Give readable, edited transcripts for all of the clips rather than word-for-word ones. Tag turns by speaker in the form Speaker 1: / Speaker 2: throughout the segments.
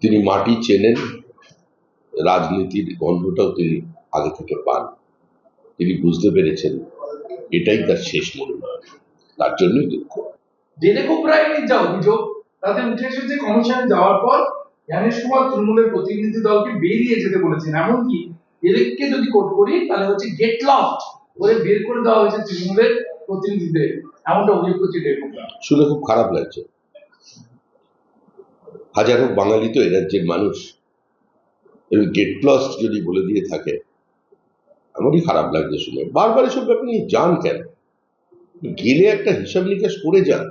Speaker 1: তিনি মাটি চেনেন, রাজনীতির গন্ধটাও তিনি আগে থেকে পান। তিনি বুঝতে পেরেছেন এটাই তার শেষ মনোনয়ন, তার জন্যই দুঃখ।
Speaker 2: জেনেকুব রায়ের যা অভিযোগ তাতে উঠে এসেছে কমিশনে যাওয়ার পর জ্ঞানেশ কুমার তৃণমূলের প্রতিনিধি দলকে বেরিয়ে যেতে বলেছেন, এমনকি এদেরকে যদি কোট করি তাহলে হচ্ছে গেট লস্ট করে বের করে দেওয়া হয়েছে তৃণমূলের প্রতিনিধিদের, এমনটা অভিযোগ করছে জেনেকুব রায়।
Speaker 1: শুনে খুব খারাপ লাগছে। হাজারো বাঙালি তো এ রাজ্যের মানুষ, এবং গেট লস্ট যদি বলে দিয়ে থাকে আমারই খারাপ লাগছে শুনে। বারবার এসব ব্যাপার নিয়ে যান কেন? গেলে একটা হিসাব নিকাশ করে যান।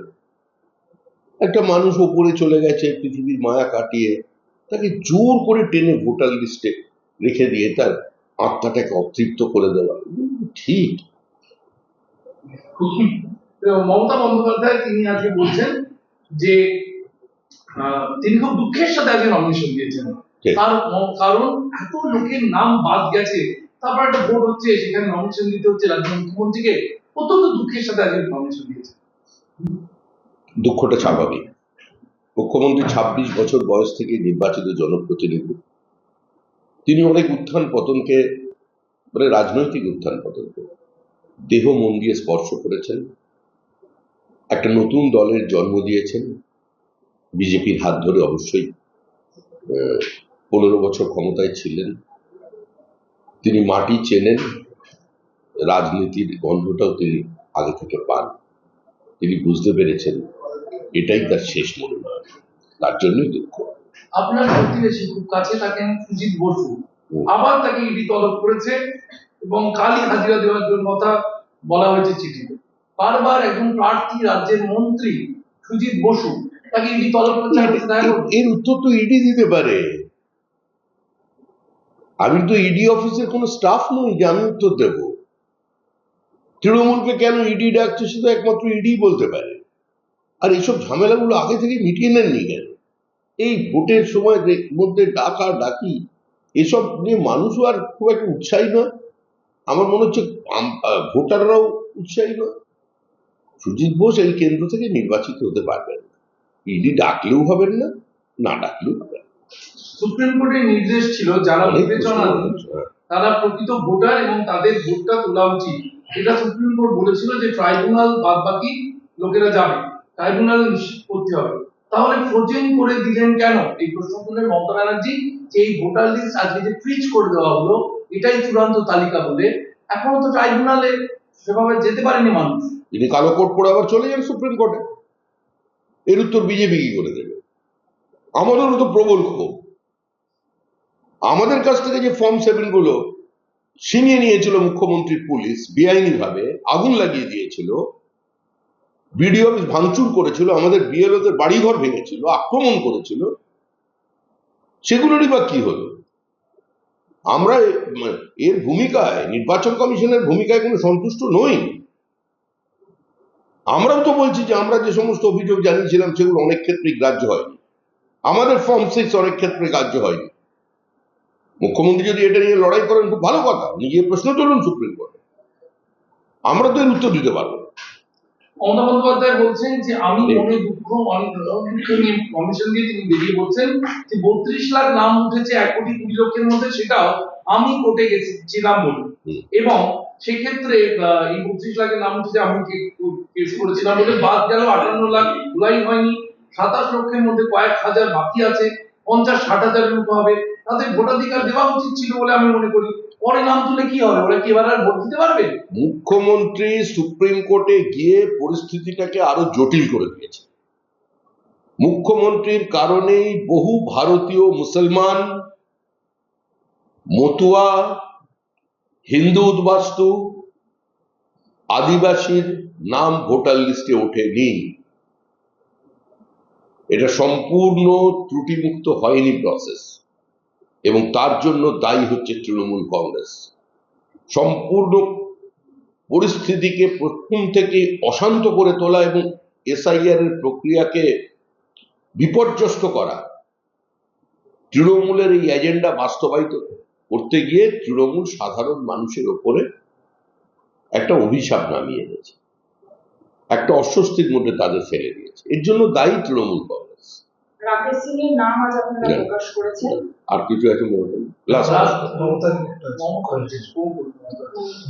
Speaker 1: একটা মানুষ ওপরে চলে গেছে পৃথিবীর মায়া কাটিয়ে, তাকে জোর করে টেনে ভোটার লিস্টে রেখে দিয়ে তার আত্মাটাকে অতৃপ্ত করে দেওয়া ঠিক?
Speaker 2: মমতা বন্দ্যোপাধ্যায় তিনি আজকে বলছেন যে তিনি খুব দুঃখের সাথে আজকে নমিনেশন দিয়েছেন, কারণ এত লোকের নাম বাদ গেছে, তারপর একটা ভোট হচ্ছে, সেখানে নমিনেশন দিতে হচ্ছে রাজ্য মুখ্যমন্ত্রীকে। অত্যন্ত দুঃখের সাথে আজকে নমিনেশন দিয়েছে।
Speaker 1: দুঃখটা স্বাভাবিক। মুখ্যমন্ত্রী 26 বছর বয়স থেকে নির্বাচিত জনপ্রতিনিধি। তিনি অনেক উত্থান পতনকে, মানে রাজনৈতিক উত্থান পতনকে দেহ মন দিয়ে স্পর্শ করেছেন। একটা নতুন দলের জন্ম দিয়েছেন বিজেপির হাত ধরে। অবশ্যই 15 বছর ক্ষমতায় ছিলেন। তিনি মাটি চেনেন, রাজনীতির গন্ধটাও তিনি আগে থেকে পান। তিনি বুঝতে পেরেছেন এটাই তার শেষ মনোনয়ন, তার জন্যই দুঃখ।
Speaker 2: আপনার প্রতিবেশী খুব কাছে থাকেন সুজিত বসু, আবার তাকে ইডি তলব করেছে এবং কালই হাজিরা দেওয়ার জন্য কথা বলা হয়েছে চিঠিতে। বারবার একজন প্রার্থী রাজ্যের মন্ত্রী সুজিত বসু তাকে ইডি তলব করছে।
Speaker 1: এর উত্তর তো ইডি দিতে পারে। আমি তো ইডি অফিসের কোনো স্টাফ নই যে আমি উত্তর দেব। তৃণমূলকে কেন ইডি ডাকছে সেটা একমাত্র ইডি বলতে পারে। আর এইসব ঝামেলাগুলো আগে থেকে মিটিয়ে নেননি কেন? এই ভোটের সময় মধ্যে ডাকা ডাকি এসব নিয়ে মানুষও আর খুব একটা উৎসাহী নয়। আমার মনে হচ্ছে ভোটাররাও উৎসাহী নয়। সুজিত বোস এই কেন্দ্র থেকে নির্বাচিত হতে পারবেন না। ইডি ডাকলেও হবেন না, না ডাকলেও হবেন।
Speaker 2: সুপ্রিম কোর্টের নির্দেশ ছিল যারা বিবেচনা তারা প্রকৃত ভোটার এবং তাদের ভোটটা তোলা উচিত। এটা সুপ্রিম কোর্ট বলেছিল যে ট্রাইব্যুনাল বাদ বাকি লোকেরা যাবে, ট্রাইব্যুনাল নিশ্চিত করতে হবে। তাহলে ফ্রোজেন করে দিলেন কেন? এই প্রশ্ন তুললেন মমতা ব্যানার্জি যে এই ভোটার লিস্ট আজকে যে ফ্রিজ করে দেওয়া হলো এটাই চূড়ান্ত তালিকা বলে। এখনো তো ট্রাইব্যুনালে সেভাবে যেতে পারেনি মানুষ।
Speaker 1: তিনি কালো কোট পরে আবার চলে যান সুপ্রিম কোর্টে। এর উত্তর বিজেপি কি করে দেবে? আমাদেরও তো প্রবল ক্ষোভ। আমাদের কাছ থেকে যে ফর্ম 7 গুলো ছিনিয়ে নিয়েছিল মুখ্যমন্ত্রীর পুলিশ, বেআইনি ভাবে আগুন লাগিয়ে দিয়েছিল, বিডিও অফিস ভাঙচুর করেছিল, আমাদের বিএলওদের বাড়িঘর ভেঙেছিল, আক্রমণ করেছিল, সেগুলোরই বা কি হলো? আমরা এর ভূমিকায়, নির্বাচন কমিশনের ভূমিকায় কোনো সন্তুষ্ট নই। আমরাও তো বলছি যে আমরা যে সমস্ত অভিযোগ জানিয়েছিলাম সেগুলো অনেক ক্ষেত্রে গ্রাহ্য হয়নি। আমাদের ফর্ম 6 অনেক ক্ষেত্রে গ্রাহ্য হয়নি। মুখ্যমন্ত্রী যদি এটা নিয়ে লড়াই করেন খুব ভালো কথা, নিজে প্রশ্ন তুলুন সুপ্রিম কোর্টে, আমরা তো এর উত্তর দিতে পারবো।
Speaker 2: মমতা বন্দ্যোপাধ্যায় বলছেন যে আমি মনে দুঃখ নিয়ে কমিশন দিয়ে তিনি বেরিয়ে বলছেন যে 32 লাখ নাম উঠেছে 1 কোটি 20 লক্ষের মধ্যে, সেটাও আমি কোর্টে গেছিলাম বলে, এবং সেক্ষেত্রে এই 32 লাখের নাম উঠেছে আমি কেস করেছিলাম বলে বাদ গেল 58 লাখ ধুলাই হয়নি, 27 লক্ষের মধ্যে কয়েক হাজার বাকি আছে, 50-60 হাজারের মতো হবে, তাদের ভোটাধিকার দেওয়া উচিত ছিল বলে আমি মনে করি। পরে নাম তুলে কি হবে? ওরা কি এবার আর ভোট দিতে পারবে?
Speaker 1: মুখ্যমন্ত্রী সুপ্রিম কোর্টে গিয়ে পরিস্থিতিটাকে আরো জটিল করে দিয়েছে। মুখ্যমন্ত্রীর কারণেই বহু ভারতীয় মুসলমান, মতুয়া, হিন্দু উদ্বাস্তু, আদিবাসীর নাম ভোটার লিস্টে ওঠেনি। এটা সম্পূর্ণ ত্রুটিমুক্ত হয়নি প্রসেস, এবং তার জন্য দায়ী হচ্ছে তৃণমূল কংগ্রেস। সম্পূর্ণ পরিস্থিতিকে প্রথম থেকে অশান্ত করে তোলা এবং এসআইআর এর প্রক্রিয়াকে বিপর্যস্ত করা, তৃণমূলের এই এজেন্ডা বাস্তবায়িত করতে গিয়ে তৃণমূল সাধারণ মানুষের ওপরে একটা অভিশাপ নামিয়ে এনেছে, একটা অস্বস্তির মধ্যে তাদের ফেলে দিয়েছে। এর জন্য দায়ী তৃণমূল কংগ্রেস।
Speaker 3: রাকেশ সিং এর নাম আজ আপনারা
Speaker 1: না।
Speaker 3: প্রকাশ করেছেন।
Speaker 1: আর কিছু আছে মনে লাস্ট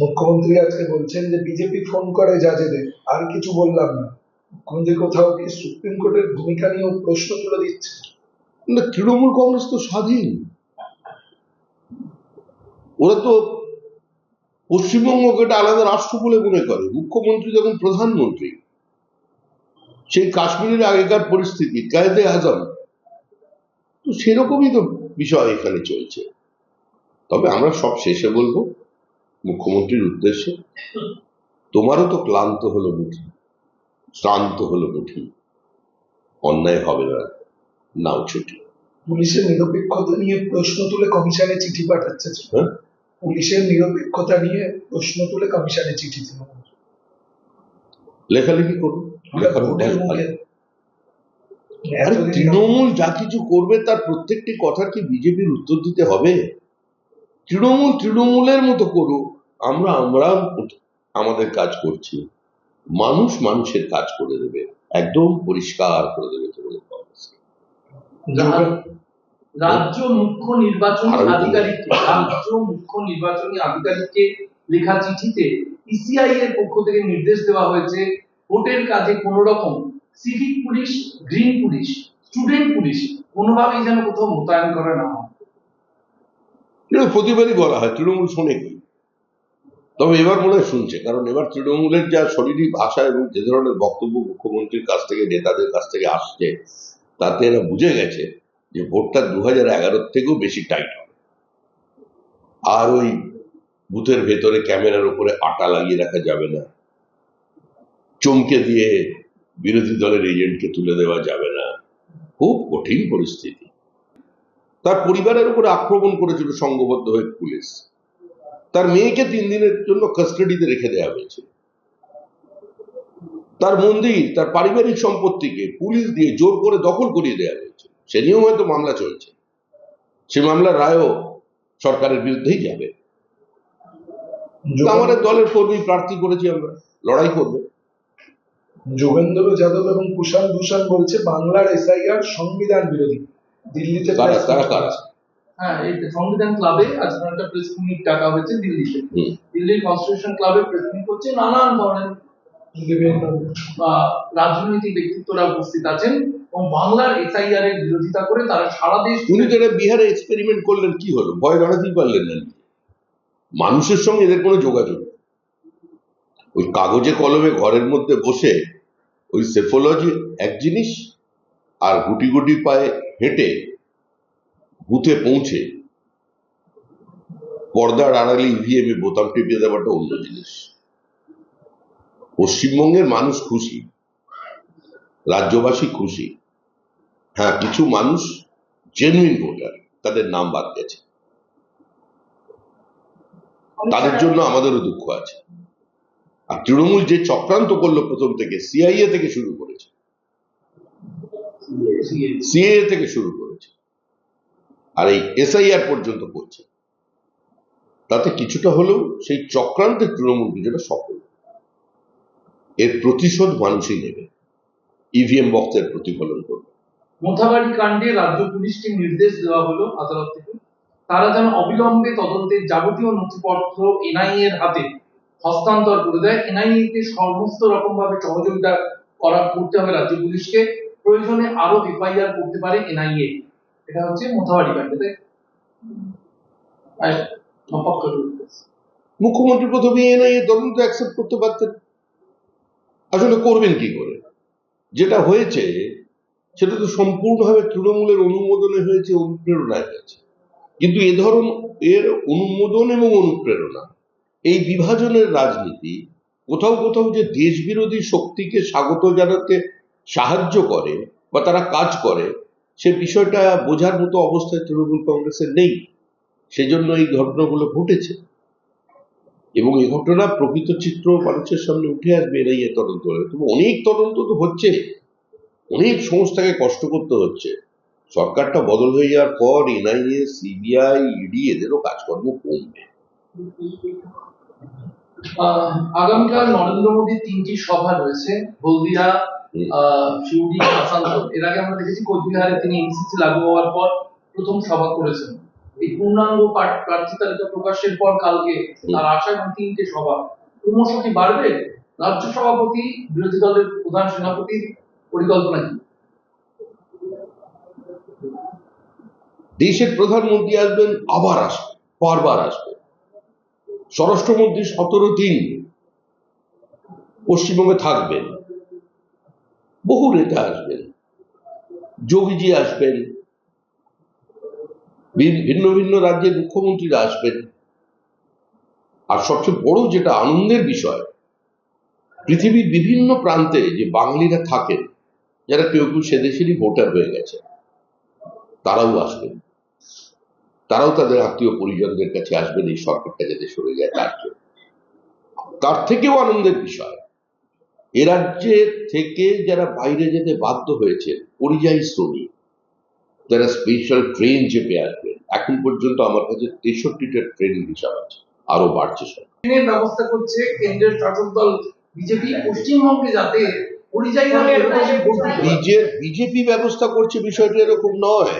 Speaker 4: মুখ্যমন্ত্রী আজকে বলছেন যে বিজেপি ফোন করে জাজেদের, আর কিছু বললাম না। মুখ্যমন্ত্রী কোথাও কি সুপ্রিম কোর্টের ভূমিকা নিয়েও প্রশ্ন তুলে দিচ্ছে?
Speaker 1: না, তৃণমূল কংগ্রেস তো স্বাধীন, ওরা তো পশ্চিমবঙ্গকে একটা আলাদা রাষ্ট্র বলে মনে করে। মুখ্যমন্ত্রী যখন প্রধানমন্ত্রী, সেই কাশ্মীরের আগেকার পরিস্থিতি কায়েদে আজম, তো সেরকমই তো বিষয় এখানে চলছে। তবে আমরা সব শেষে বলবো মুখ্যমন্ত্রীর উদ্দেশ্যে, তোমারও তো ক্লান্ত হলো মুঠি, শ্রান্ত হলো মুঠি, অন্যায় হবে না, নাও ছুটি।
Speaker 4: পুলিশের নিরপেক্ষতা নিয়ে প্রশ্ন তুলে কমিশনে চিঠি পাঠাচ্ছে।
Speaker 1: হ্যাঁ?
Speaker 4: পুলিশের নিরপেক্ষতা নিয়ে প্রশ্ন তুলে কমিশনে চিঠি দিল।
Speaker 1: লেখালেখি করুন, লেখার অভ্যাস ভালো। আরে
Speaker 4: এতদিন
Speaker 1: তৃণমূল যা কিছু করবে তার প্রত্যেকটি কথার কি বিজেপির উত্তর দিতে হবে? তৃণমূল তৃণমূলের মতো করুক, আমরা আমাদের কাজ করছি, মানুষ মানুষের কাজ করে দেবে, একদম পরিষ্কার করে দেবে তৃণমূল কংগ্রেসকে।
Speaker 2: রাজ্য মুখ্য নির্বাচনী আধিকারিককে লেখা চিঠিতে ইসিআই এর পক্ষ থেকে নির্দেশ দেওয়া হয়েছে ভোটের কাজে কোন রকম civic police, green police, student police কোনোভাবেই যেন কোথাও মোতায়েন করা না হয়।
Speaker 1: এটা প্রতিবারই বলা হয়, তৃণমূল শোনে কি? তবে এবার মনে হয় শুনছে, কারণ এবার তৃণমূলের যা শরীরী ভাষা এবং যে ধরনের বক্তব্য মুখ্যমন্ত্রীর কাছ থেকে, নেতাদের কাছ থেকে আসছে, তাতে এরা বুঝে গেছে যে ভোটটা 2011 থেকেও বেশি টাইট হবে। আর ওই বুথের ভেতরে ক্যামেরার উপরে আটা লাগিয়ে রাখা যাবে না, চমকে দিয়ে বিরোধী দলের এজেন্টকে তুলে দেওয়া যাবে না। খুব কঠিন পরিস্থিতি। তার পরিবারের উপরে আক্রমণ করেছিল সংঘবদ্ধ হয়ে পুলিশ, তার মেয়েকে 3 দিনের জন্য কাস্টাডিতে রেখে দেওয়া হয়েছে, তার মন্দির, তার পারিবারিক সম্পত্তিকে পুলিশ দিয়ে জোর করে দখল করিয়ে দেওয়া হয়েছে। সে নিয়েও হয়তো মামলা চলছে, সে মামলার রায়ও সরকারের বিরুদ্ধেই যাবে। আমাদের দলের কর্মী প্রার্থী করেছি, আমরা লড়াই করবো।
Speaker 4: যোগেন্দ্র যাদব এবং কুষাণ ভূষণ বলছে বাংলার এসআইআর সংবিধান বিরোধী। দিল্লিতে
Speaker 1: কারা
Speaker 2: হ্যাঁ, এই সংবিধান ক্লাবে আজকে একটা প্রেস মিট ডাকা হয়েছে দিল্লিতে। দিল্লির কনস্টিটিউশন ক্লাবে প্রেস মিট করছে, নানান ধরনের রাজনৈতিক ব্যক্তিত্বরা উপস্থিত আছেন এবং বাংলার এসআইআর এর বিরোধিতা করে তারা সারা দেশ।
Speaker 1: উনি যারা বিহারে এক্সপেরিমেন্ট করলেন, কি হলো? ভয় দাঁড়াতেই পারলেন না। মানুষের সঙ্গে এদের কোনো যোগাযোগ, ওই কাগজে কলমে ঘরের মধ্যে বসে ওই সেফোলজি এক জিনিস, আর গুটি গুটি পায়ে হেঁটে বুথে পৌঁছে পর্দার আড়ালে ইভিএম এ বোতাম টিপিয়ে দেওয়াটা অন্য জিনিস। পশ্চিমবঙ্গের মানুষ খুশি, রাজ্যবাসী খুশি। হ্যাঁ, কিছু মানুষ জেনুইন ভোটার, তাদের নাম বাদ গেছে, তাদের জন্য আমাদেরও দুঃখ আছে। আর তৃণমূল যে চক্রান্ত করলো প্রথম থেকে, সিআইএ থেকে শুরু করেছে, সিএএ থেকে শুরু করেছে, আর এই এসআইআর পর্যন্ত করছে, তাতে কিছুটা হলেও সেই চক্রান্তের তৃণমূল কিছুটা সফল। এর প্রতিশোধ মানুষই নেবে, ইভিএম বক্সের প্রতিফলন করবে।
Speaker 2: মোথাবাড়ি কাণ্ডে রাজ্য পুলিশকে নির্দেশ দেওয়া হলো আদালত থেকে, তারা যেন অবিলম্বে তদন্তের যাবতীয় নথিপত্র এনআইএ এর হাতে হস্তান্তর করে দেয়। এনআইএ কে সমস্ত রকম ভাবে সহযোগিতা করতে হবে রাজ্য পুলিশকে, প্রয়োজনে আরো এফআইআর করতে পারে এনআইএ। এটা হচ্ছে মোথাবাড়ি কাণ্ডে।
Speaker 1: মুখ্যমন্ত্রী প্রথমে এনআইএ তদন্ত অ্যাকসেপ্ট করতে পারতেন, আসলে করবেন কি করে? যেটা হয়েছে সেটা তো সম্পূর্ণভাবে তৃণমূলের অনুমোদনে হয়েছে, অনুপ্রেরণায় হয়েছে। কিন্তু এর অনুমোদন এবং অনুপ্রেরণা, এই বিভাজনের রাজনীতি কোথাও কোথাও যে দেশ বিরোধী শক্তিকে স্বাগত জানাতে সাহায্য করে বা তারা কাজ করে, সে বিষয়টা বোঝার মতো অবস্থায় তৃণমূল কংগ্রেসের নেই। সেজন্য এই ঘটনাগুলো ঘটেছে, এবং এই ঘটনা প্রকৃত চিত্র মানুষের সামনে উঠে আসবে এনআইএ তদন্ত হলে। তবে অনেক তদন্ত তো হচ্ছে, অনেক সংস্থাকে কষ্ট করতে হচ্ছে। সরকারটা বদল হয়ে যাওয়ার পর এনআইএ, সিবিআই, ইডি এদেরও কাজকর্ম কমবে।
Speaker 2: আগামীকাল নরেন্দ্র মোদীর 3টি সভা রয়েছে, হলদিয়া, শিউরি আসানসোল, এর আগে আমরা দেখেছি কোচবিহারে তিনি এনসিসি লাগু হওয়ার পর প্রথম সভা করেছেন। এই পূর্ণাঙ্গ প্রার্থী তালিকা প্রকাশের পর কালকে তার আশা এবং 3টে সভা, ক্রমশ কি বাড়বে? রাজ্য সভাপতি, বিরোধী দলের প্রধান সেনাপতির পরিকল্পনা কি?
Speaker 1: দেশের প্রধানমন্ত্রী আসবেন, আবার আসবেন, বারবার আসবেন। স্বরাষ্ট্রমন্ত্রী 17 দিন পশ্চিমবঙ্গে থাকবেন, বহু নেতা আসবেন, যোগীজি আসবেন, ভিন্ন ভিন্ন রাজ্যের মুখ্যমন্ত্রীরা আসবেন। আর সবচেয়ে বড় যেটা আনন্দের বিষয়, পৃথিবীর বিভিন্ন প্রান্তে যে বাঙালিরা থাকেন, যারা কেউ কেউ সে দেশেরই ভোটার হয়ে গেছে, তারাও আসবেন। তারাও তাদের আত্মীয় পরিজনদের কাছে আসবেন এই সরকারটা যাতে সরে যায় তার জন্য। তার থেকেও আনন্দের বিষয়, এ রাজ্যে থেকে যারা বাইরে যেতে বাধ্য হয়েছে, পরিযায়ী শ্রমিক, যারা স্পেশাল ট্রেন চেপে আসবেন, এখন পর্যন্ত আমার কাছে 63টা ট্রেনের হিসাব আছে, আরো বাড়ছে সব।
Speaker 2: ট্রেনের ব্যবস্থা করছে কেন্দ্রের শাসক দল বিজেপি, পশ্চিমবঙ্গে যাতে পরিযায়ীরা এরকম ভোট দিতে পারে।
Speaker 1: বিজেপি ব্যবস্থা করছে, বিষয়টা এরকম নয়।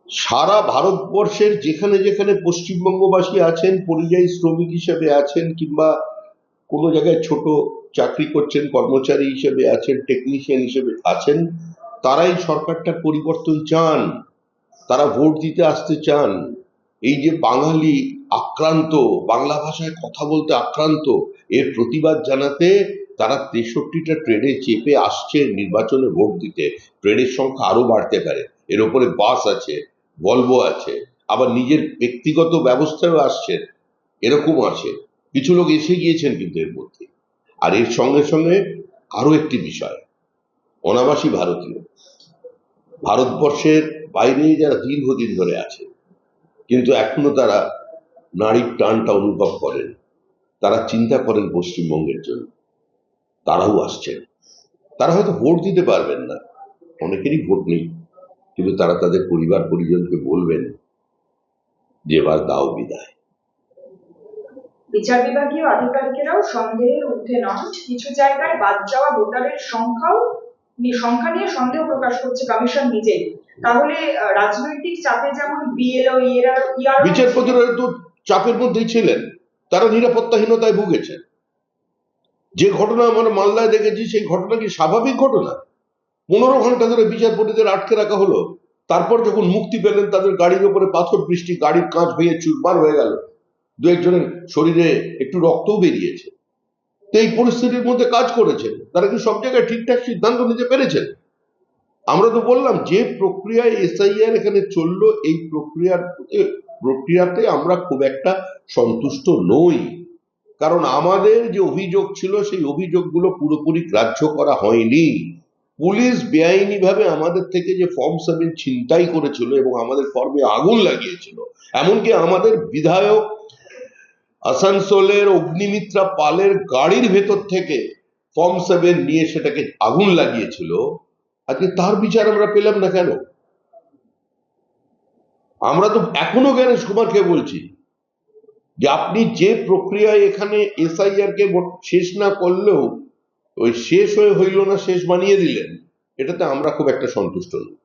Speaker 1: সারা ভারতবর্ষের যেখানে যেখানে পশ্চিমবঙ্গবাসী আছেন, পরিযায়ী শ্রমিক হিসেবে আছেন, কিংবা কোনো জায়গায় ছোট চাকরি করছেন, কর্মচারী হিসেবে আছেন, টেকনিশিয়ান হিসেবে আছেন, তারাই সরকারটার পরিবর্তন চান, তারা ভোট দিতে আসতে চান। এই যে বাঙালি আক্রান্ত, বাংলা ভাষায় কথা বলতে আক্রান্ত, এর প্রতিবাদ জানাতে তারা 63টা ট্রেনে চেপে আসছে নির্বাচনে ভোট দিতে। ট্রেনের সংখ্যা আরো বাড়তে পারে, এর উপরে বাস আছে, ভলভো আছে, আবার নিজের ব্যক্তিগত ব্যবস্থায়ও আসছেন, এরকম আছে। কিছু লোক এসে গিয়েছেন কিন্তু এর মধ্যে। আর এর সঙ্গে সঙ্গে আরো একটি বিষয়, অনাবাসী ভারতীয়, ভারতবর্ষের বাইরে যারা দীর্ঘদিন ধরে আছে কিন্তু এখনো তারা নারীর টানটা অনুভব করেন, তারা চিন্তা করেন পশ্চিমবঙ্গের জন্য, তারাও আসছেন। তারা হয়তো ভোট দিতে পারবেন না, অনেকেরই ভোট নেই, কিন্তু তারা তাদের পরিবার পরিজনকে বলবেন যে এবার দাও বিদায়।
Speaker 3: বিচার বিভাগীয় আধিকারিকেরাও সন্দেহের ঊর্ধ্বে নন, কিছু জায়গায় বাদ যাওয়া ভোটারের সংখ্যা নিয়ে সন্দেহ প্রকাশ করছে কমিশন নিজেই। তাহলে রাজনৈতিক চাপে যেমন বিএলও
Speaker 1: বিচারপতিরা তো চাপের মধ্যেই ছিলেন, তারা নিরাপত্তাহীনতায় ভুগেছেন। যে ঘটনা আমরা মালদায় দেখেছি, সেই ঘটনা কি স্বাভাবিক ঘটনা? 15 ঘন্টা ধরে বিচারপতিদের আটকে রাখা হলো, তারপর যখন মুক্তি পেলেন তাদের গাড়ির উপরে পাথর বৃষ্টি, গাড়ির কাঁচ ভেঙে চুরমার হয়ে গেল, দু একজনের শরীরে একটু রক্তও বেরিয়েছে। তো এই পরিস্থিতির মধ্যে কাজ করেছেন, তারা কি সব জায়গায় ঠিকঠাক সিদ্ধান্ত নিতে পেরেছেন? আমরা তো বললাম যে প্রক্রিয়ায় এসআইআর এখানে চললো, এই প্রক্রিয়াতে আমরা খুব একটা সন্তুষ্ট নই। কারণ আমাদের যে অভিযোগ ছিল, সেই অভিযোগগুলো পুরোপুরি গ্রাহ্য করা হয়নি। পুলিশ বেআইনিভাবে আমাদের থেকে যে ফর্ম 7 ছিনতাই করেছিল এবং আমাদের ফর্মে আগুন লাগিয়েছিল, এমনকি আমাদের বিধায়ক আসানসোলের অগ্নিমিত্রা পালের গাড়ির ভেতর থেকে ফর্ম 7 নিয়ে সেটাকে আগুন লাগিয়েছিল। আজকে তার বিচার আমরা পেলাম না কেন? আমরা তো এখনো জ্ঞানেশ কুমারকে বলছি যে আপনি যে প্রক্রিয়ায় এখানে এসআইআর কে শেষ না করলেও ওই শেষ হইল না শেষ বানিয়ে দিলেন, এটাতে আমরা খুব একটা সন্তুষ্ট নই।